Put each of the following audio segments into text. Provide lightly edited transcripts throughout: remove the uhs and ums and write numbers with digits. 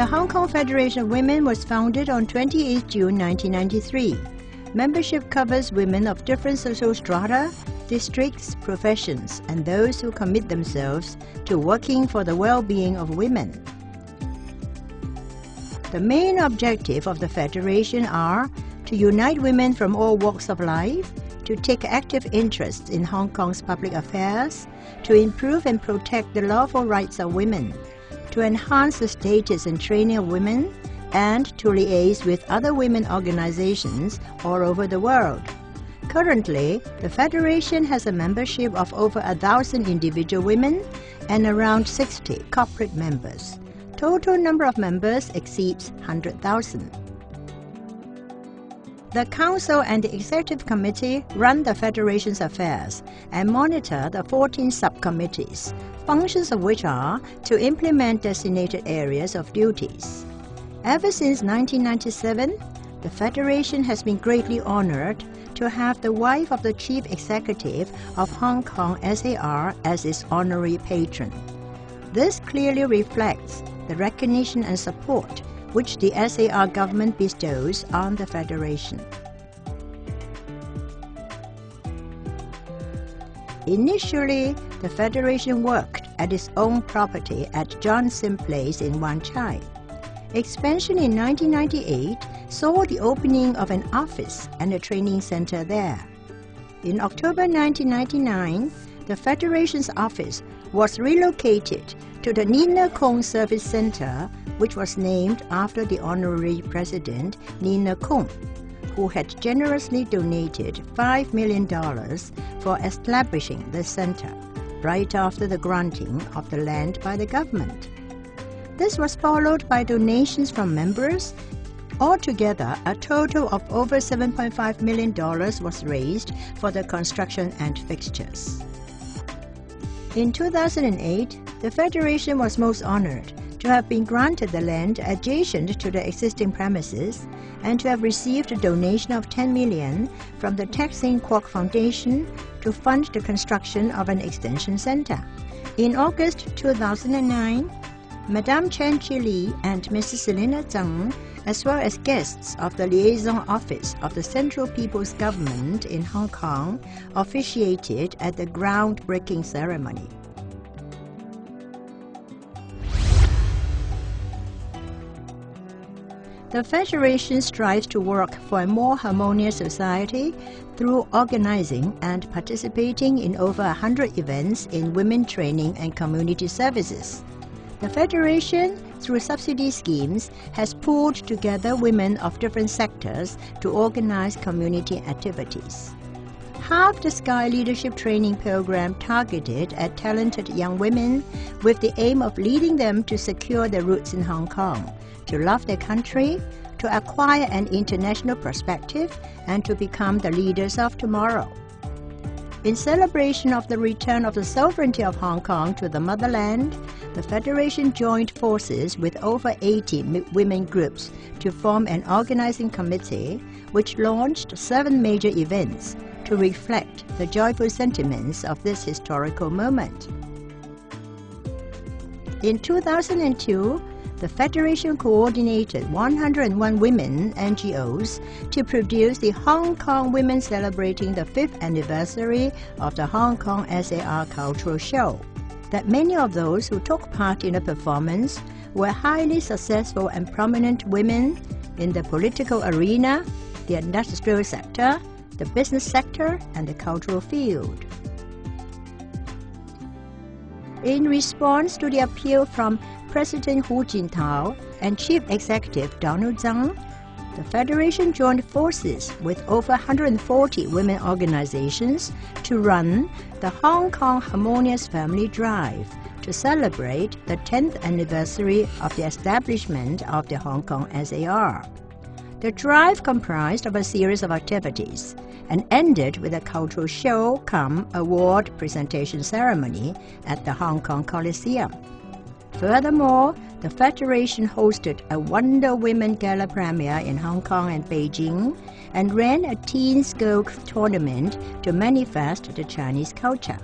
The Hong Kong Federation of Women was founded on 28 June 1993. Membership covers women of different social strata, districts, professions, and those who commit themselves to working for the well-being of women. The main objective of the Federation are to unite women from all walks of life, to take active interest in Hong Kong's public affairs, to improve and protect the lawful rights of women, to enhance the status and training of women, and to liaise with other women organizations all over the world. Currently, the Federation has a membership of over 1,000 individual women and around 60 corporate members. Total number of members exceeds 100,000. The Council and the Executive Committee run the Federation's affairs and monitor the 14 subcommittees, functions of which are to implement designated areas of duties. Ever since 1997, the Federation has been greatly honored to have the wife of the Chief Executive of Hong Kong SAR as its honorary patron. This clearly reflects the recognition and support which the SAR government bestows on the Federation. Initially, the Federation worked at its own property at John Sim Place in Wan Chai. Expansion in 1998 saw the opening of an office and a training center there. In October 1999, the Federation's office was relocated to the Nina Kong Service Center, which was named after the honorary president, Nina Kong, who had generously donated $5 million for establishing the center, right after the granting of the land by the government. This was followed by donations from members. Altogether, a total of over $7.5 million was raised for the construction and fixtures. In 2008, the Federation was most honored to have been granted the land adjacent to the existing premises and to have received a donation of $10 million from the Tak Sing Kwok Foundation to fund the construction of an extension center. In August 2009, Madame Chen Chi-Li and Mrs. Selina Zhang, as well as guests of the Liaison Office of the Central People's Government in Hong Kong, officiated at the groundbreaking ceremony. The Federation strives to work for a more harmonious society through organizing and participating in over 100 events in women training and community services. The Federation, through subsidy schemes, has pooled together women of different sectors to organize community activities. Half the Sky Leadership Training Program targeted at talented young women with the aim of leading them to secure their roots in Hong Kong, to love their country, to acquire an international perspective, and to become the leaders of tomorrow. In celebration of the return of the sovereignty of Hong Kong to the motherland, the Federation joined forces with over 80 women groups to form an organizing committee which launched 7 major events to reflect the joyful sentiments of this historical moment. In 2002, the Federation coordinated 101 women NGOs to produce the Hong Kong Women Celebrating the 5th Anniversary of the Hong Kong SAR Cultural Show. That many of those who took part in the performance were highly successful and prominent women in the political arena, the industrial sector, the business sector, and the cultural field. In response to the appeal from President Hu Jintao and Chief Executive Donald Tsang, the Federation joined forces with over 140 women organizations to run the Hong Kong Harmonious Family Drive to celebrate the 10th anniversary of the establishment of the Hong Kong SAR. The drive comprised of a series of activities and ended with a cultural show cum award presentation ceremony at the Hong Kong Coliseum. Furthermore, the Federation hosted a Wonder Women Gala premiere in Hong Kong and Beijing and ran a teens golf tournament to manifest the Chinese culture.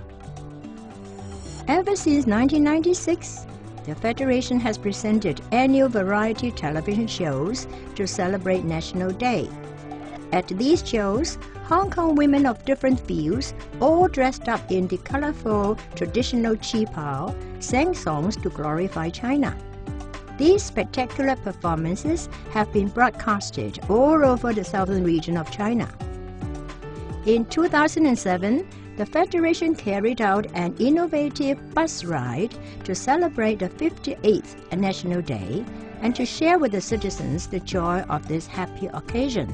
Ever since 1996, the Federation has presented annual variety television shows to celebrate National Day. At these shows, Hong Kong women of different fields, all dressed up in the colorful traditional qipao, sang songs to glorify China. These spectacular performances have been broadcasted all over the southern region of China. In 2007, the Federation carried out an innovative bus ride to celebrate the 58th National Day and to share with the citizens the joy of this happy occasion.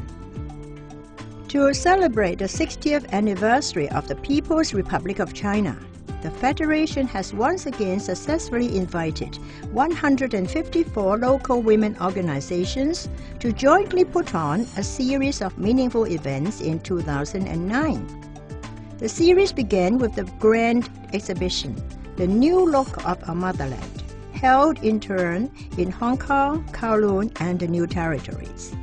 To celebrate the 60th anniversary of the People's Republic of China, the Federation has once again successfully invited 154 local women organizations to jointly put on a series of meaningful events in 2009. The series began with the grand exhibition, The New Look of Our Motherland, held in turn in Hong Kong, Kowloon, and the New Territories.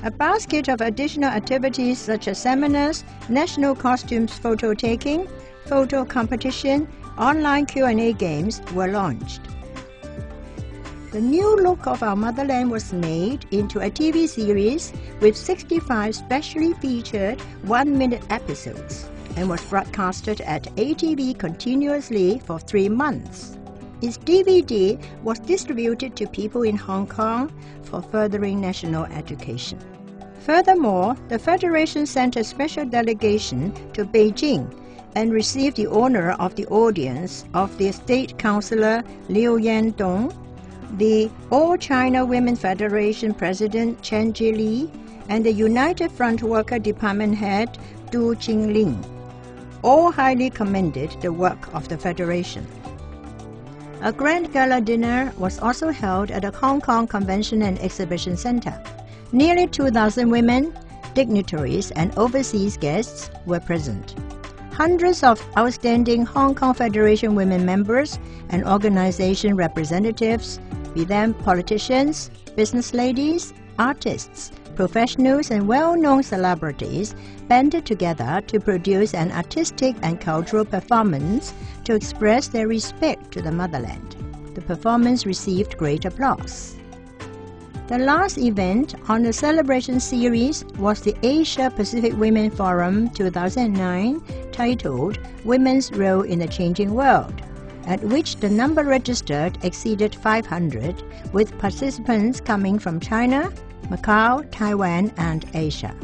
A basket of additional activities such as seminars, national costumes photo taking, photo competition, online Q&A games were launched. The New Look of Our Motherland was made into a TV series with 65 specially featured one-minute episodes and was broadcasted at ATV continuously for 3 months. Its DVD was distributed to people in Hong Kong for furthering national education. Furthermore, the Federation sent a special delegation to Beijing and received the honor of the audience of the State Councillor Liu Yandong, the All China Women Federation President Chen Jili, and the United Front Worker Department Head Du Jingling. All highly commended the work of the Federation. A grand gala dinner was also held at the Hong Kong Convention and Exhibition Centre. Nearly 2,000 women, dignitaries, and overseas guests were present. Hundreds of outstanding Hong Kong Federation women members and organization representatives, be them politicians, business ladies, artists, professionals, and well-known celebrities, banded together to produce an artistic and cultural performance to express their respect to the motherland. The performance received great applause. The last event on the celebration series was the Asia-Pacific Women Forum 2009, titled Women's Role in the Changing World, at which the number registered exceeded 500, with participants coming from China, Macau, Taiwan, and Asia.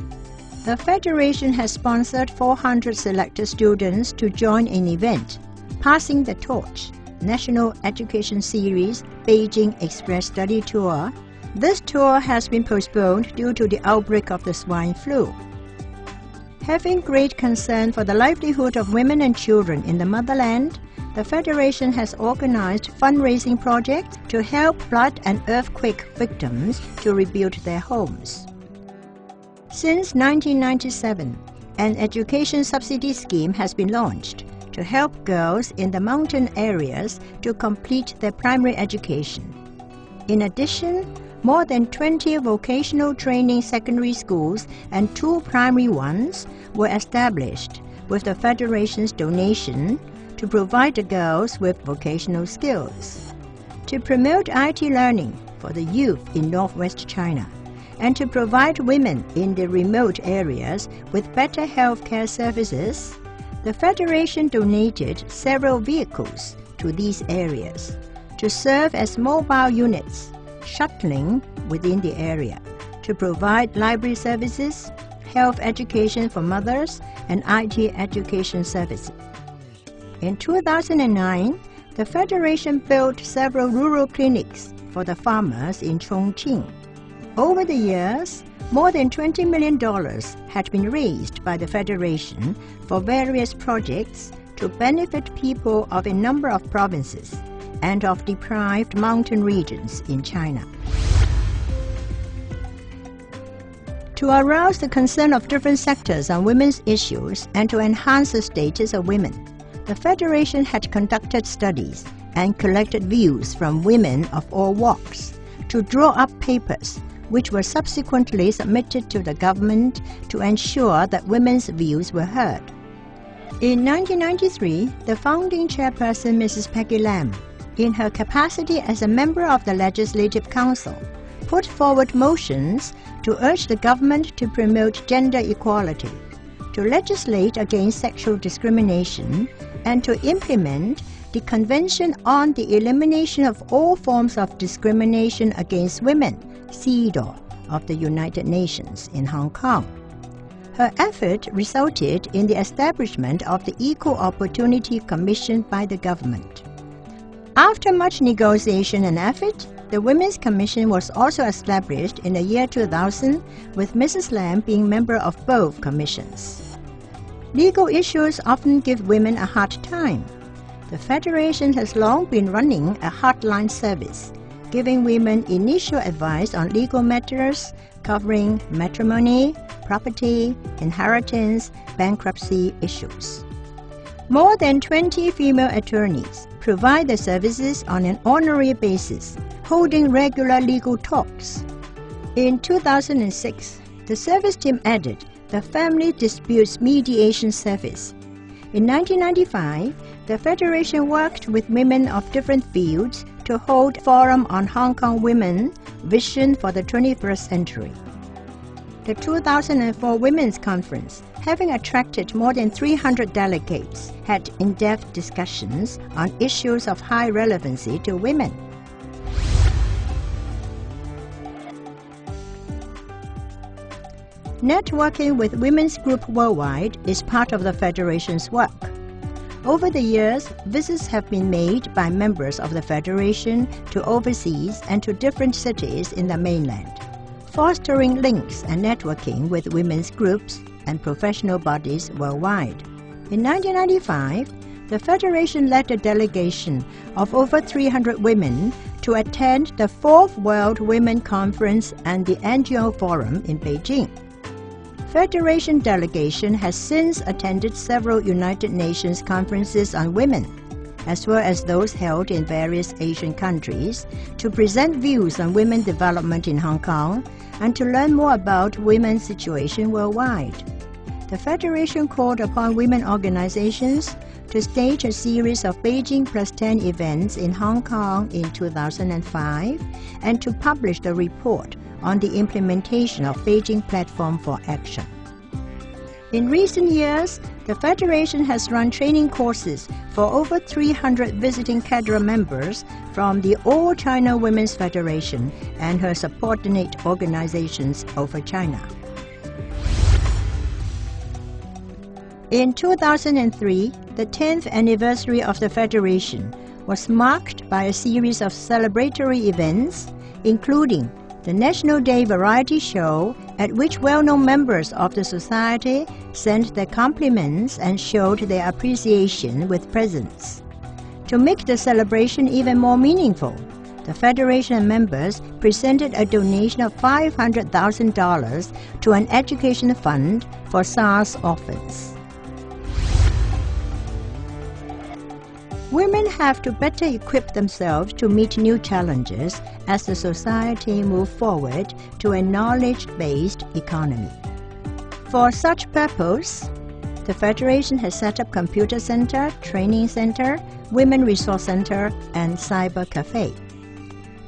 The Federation has sponsored 400 selected students to join an event, Passing the Torch, National Education Series Beijing Express Study Tour. This tour has been postponed due to the outbreak of the swine flu. Having great concern for the livelihood of women and children in the motherland, the Federation has organized fundraising projects to help flood and earthquake victims to rebuild their homes. Since 1997, an education subsidy scheme has been launched to help girls in the mountain areas to complete their primary education. In addition, more than 20 vocational training secondary schools and 2 primary ones were established with the Federation's donation to provide the girls with vocational skills. To promote IT learning for the youth in northwest China, and to provide women in the remote areas with better healthcare services, the Federation donated several vehicles to these areas to serve as mobile units, shuttling within the area, to provide library services, health education for mothers, and IT education services. In 2009, the Federation built several rural clinics for the farmers in Chongqing. Over the years, more than $20 million had been raised by the Federation for various projects to benefit people of a number of provinces and of deprived mountain regions in China. To arouse the concern of different sectors on women's issues and to enhance the status of women, the Federation had conducted studies and collected views from women of all walks to draw up papers which were subsequently submitted to the government to ensure that women's views were heard. In 1993, the founding chairperson, Mrs. Peggy Lam, in her capacity as a member of the Legislative Council, put forward motions to urge the government to promote gender equality, to legislate against sexual discrimination, and to implement the Convention on the Elimination of All Forms of Discrimination Against Women, CEDAW, of the United Nations in Hong Kong. Her effort resulted in the establishment of the Equal Opportunity Commission by the government. After much negotiation and effort, the Women's Commission was also established in the year 2000, with Mrs. Lam being member of both commissions. Legal issues often give women a hard time. The Federation has long been running a hotline service, giving women initial advice on legal matters covering matrimony, property, inheritance, bankruptcy issues. More than 20 female attorneys provide the services on an honorary basis, holding regular legal talks. In 2006, the service team added the Family Disputes Mediation Service. In 1995, the Federation worked with women of different fields to hold a forum on Hong Kong women, Vision for the 21st Century. The 2004 Women's Conference, having attracted more than 300 delegates, had in-depth discussions on issues of high relevancy to women. Networking with women's groups worldwide is part of the Federation's work. Over the years, visits have been made by members of the Federation to overseas and to different cities in the mainland, fostering links and networking with women's groups and professional bodies worldwide. In 1995, the Federation led a delegation of over 300 women to attend the 4th World Women Conference and the NGO Forum in Beijing. Federation delegation has since attended several United Nations conferences on women, as well as those held in various Asian countries, to present views on women development in Hong Kong and to learn more about women's situation worldwide. The Federation called upon women organizations to stage a series of Beijing Plus 10 events in Hong Kong in 2005 and to publish the report on the implementation of Beijing Platform for Action. In recent years, the Federation has run training courses for over 300 visiting cadre members from the All China Women's Federation and her subordinate organizations over China. In 2003, the 10th anniversary of the Federation was marked by a series of celebratory events, including the National Day Variety Show, at which well-known members of the society sent their compliments and showed their appreciation with presents. To make the celebration even more meaningful, the Federation members presented a donation of $500,000 to an education fund for SARS orphans. Women have to better equip themselves to meet new challenges as the society moves forward to a knowledge-based economy. For such purpose, the Federation has set up Computer Center, Training Center, Women Resource Center, and Cyber Cafe.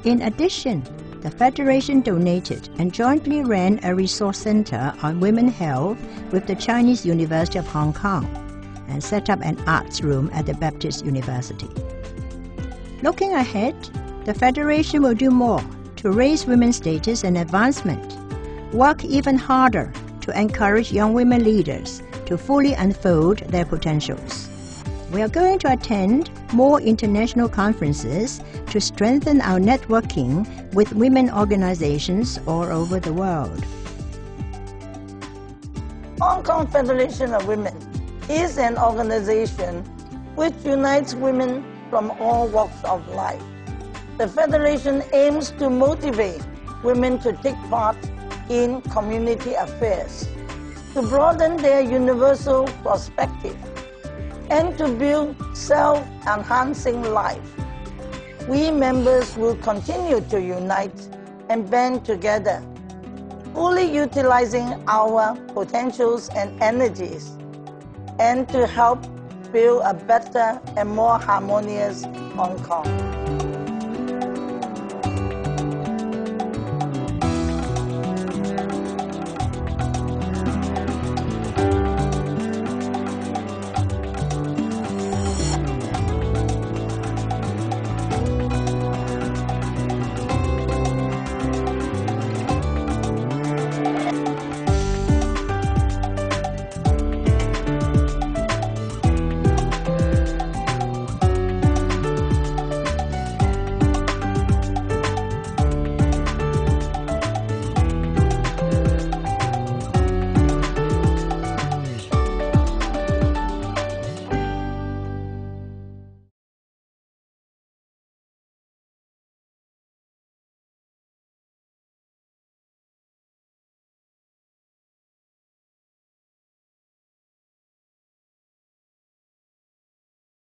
In addition, the Federation donated and jointly ran a resource center on women health with the Chinese University of Hong Kong, and set up an arts room at the Baptist University. Looking ahead, the Federation will do more to raise women's status and advancement, work even harder to encourage young women leaders to fully unfold their potentials. We are going to attend more international conferences to strengthen our networking with women organizations all over the world. Hong Kong Federation of Women is an organization which unites women from all walks of life. The Federation aims to motivate women to take part in community affairs, to broaden their universal perspective, and to build self-enhancing life. We members will continue to unite and band together, fully utilizing our potentials and energies, and to help build a better and more harmonious Hong Kong.